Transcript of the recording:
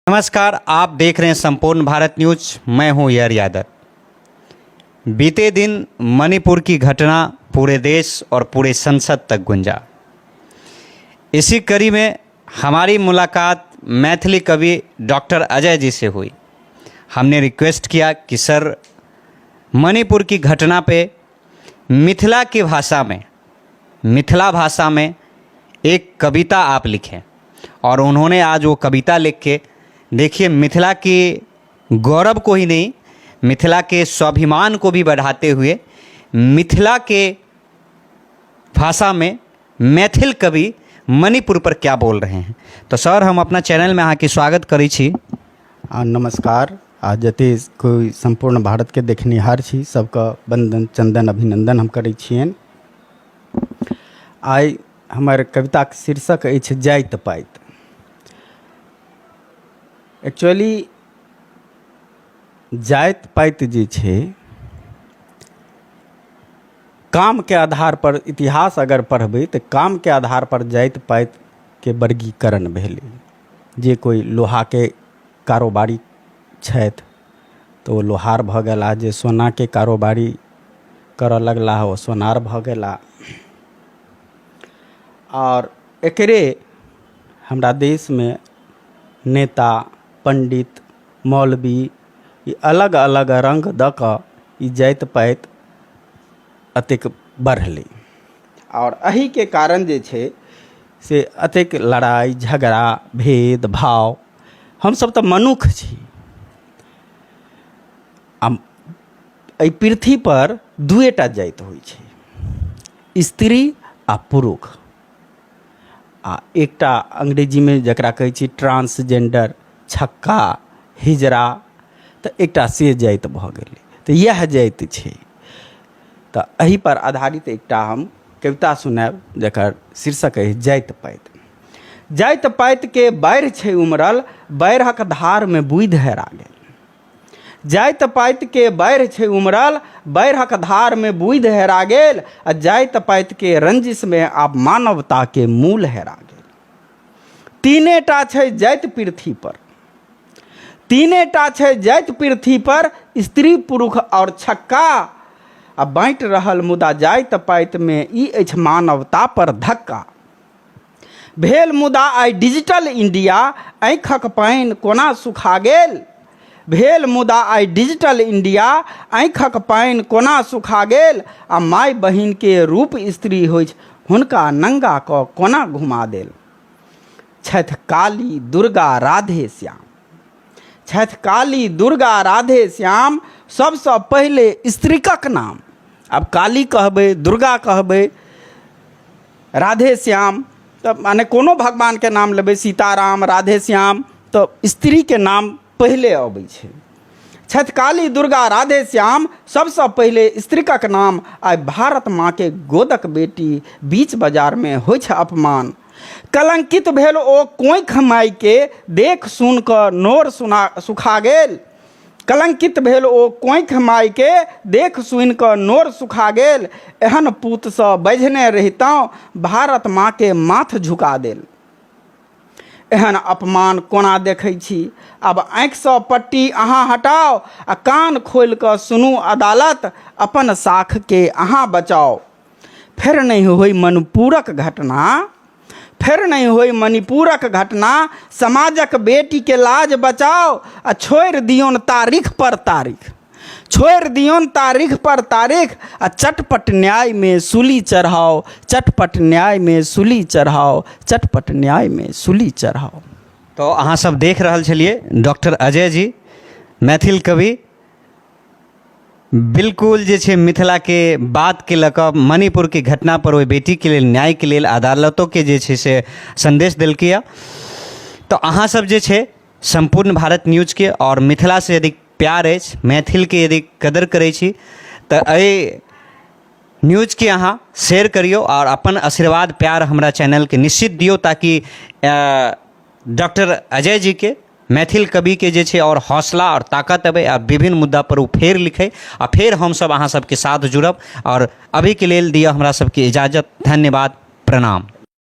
नमस्कार, आप देख रहे हैं संपूर्ण भारत न्यूज। मैं हूं यार यादव। बीते दिन मणिपुर की घटना पूरे देश और पूरे संसद तक गूंजा। इसी कड़ी में हमारी मुलाकात मैथिली कवि डॉक्टर अजय जी से हुई। हमने रिक्वेस्ट किया कि सर मणिपुर की घटना पे मिथिला की भाषा में, मिथिला भाषा में एक कविता आप लिखें। और उन्होंने आज वो कविता लिख के, देखिए, मिथिला के गौरव को ही नहीं, मिथिला के स्वाभिमान को भी बढ़ाते हुए मिथिला के भाषा में मैथिल कवि मणिपुर पर क्या बोल रहे हैं। तो सर, हम अपना चैनल में अहाँके स्वागत करै छी। नमस्कार। जते कोई संपूर्ण भारत के देखनिहार छी सबका वंदन चंदन अभिनंदन हम करै छियनि। आइ हमर कविता के शीर्षक अछि जाइत पाइत। एक्चुअली जाइत पाइत जे छै, काम के आधार पर इतिहास अगर पढ़बै तऽ काम के आधार पर जाइत पाइत के वर्गीकरण भेलै। जे कोई लोहा के कारोबारी छथि तऽ ओ लोहार भऽ गेला, जे सोना के कारोबारी करऽ लगला ओ सोनार भऽ गेला। और एकरे हमरा देश में नेता, पंडित, मौलवी ई अलग अलग रंग दऽ कऽ ई जाइत पाइत अतेक बढ़लै। और एही के कारण जे छै से अतेक लड़ाई झगड़ा भेदभाव। हमसब तऽ मनुख छी। एहि पृथ्वी पर दुएटा जाति होइ छै, स्त्री आ पुरुष। आ एकटा अंग्रेजी में जकरा कहै छी ट्रांसजेंडर, छक्का, हिजड़ा, तऽ एकटा से जाति भऽ गेलै। तऽ इएह जाति छै। तऽ एही पर आधारित एकटा हम कविता सुनाएब जकर शीर्षक अछि जाइत पाइत। जाइत पाइत के बाढ़ि छै उमरल, बाढ़िक धार में बुधि हेरा गेल। जाइत पाइत के बाढ़ि छै उमरल, बाढ़िक धार में बुधि हेरा गेल। आ जाइत पाइत के रंजिश में आब मानवता के मूल हेरा गेल। तीने टा छै जाति पृथ्वी पर, तीने टा छै जाति पृथ्वी पर, स्त्री पुरुष और छक्का। आ बाँटि रहल मुदा जाइत पाइत में ई अछि मानवता पर धक्का। भेल मुदा आइ डिजिटल इंडिया, आँखिक पानि कोना सुखा गेल। भेल मुदा आइ डिजिटल इंडिया, आँखिक पानि कोना सुखा गेल। आ माय बहिन के रूप स्त्री होइ छै, हुनका नंगा कऽ कोना घुमा देल। छथि काली दुर्गा राधे श्याम, छथि काली दुर्गा राधे श्याम, सबसँ पहिले स्त्रीकक नाम। अब काली कहबै, दुर्गा कहबै, राधे श्याम, तऽ माने कोनो भगवान के नाम लेबै, सीताराम, राधे श्याम, तऽ स्त्री के नाम पहिले अबै छै। छथि काली दुर्गा राधे श्याम, सबसँ पहिले स्त्रीकक नाम। आइ भारत माँ के गोदक बेटी बीच बाजार में होइ छै अपमान। कलंकित भेल ओ कोँख माय के, देख सुन कऽ नोर सुखा गेल। कलंकित भेल ओ कोँख माय के, देख सुनि कऽ नोर सुखा गेल। एहन पूतसँ बझने रहितौं, भारत माँ के माथ झुका देल। एहन अपमान कोना देखै छी, अब आँखिसँ पट्टी अहाँ हटाओ। आ कान खोलि कऽ सुनू अदालत, अपन साख के अहाँ बचाओ। फेर नहीं होई मणिपुरक घटना, फेर नहीं होई मणिपुरक घटना। समाजक बेटी के लाज बचाओ। आ छोड़ि दियौन तारीख पर तारीख, छोड़ि दियौन तारीख पर तारीख। आ चटपट न्याय में सूली चढ़ाओ, चटपट न्याय में सूली चढ़ाओ, चटपट न्याय में सूली चढ़ाओ। तो अहाँ सब देख रहल छलिए डॉक्टर अजय जी, मैथिल कवि, बिल्कुल जे छै मिथिला के बात के लऽ कऽ मणिपुर के घटना पर ओहि बेटी के लेल, न्याय के लेल अदालतों के जे छै से संदेश देलकै यऽ। तो अहाँ सब जे छै संपूर्ण भारत न्यूज के और मिथिला से यदि प्यार अछि, मैथिल के यदि कदर करै छी, तऽ एहि न्यूज के अहाँ शेयर करियो और अपन आशीर्वाद प्यार हमरा चैनल के निश्चित दियो, ताकि डॉक्टर अजय जी के, मैथिल कवि के जे छै और हौसला और ताकत अबै आ विभिन्न मुद्दा पर वो फेर लिखे आ फेर हम सब अहाँ सबके साथ जुड़ब। और अभी के लेल दिअ हमरा सबके इजाजत। धन्यवाद, प्रणाम।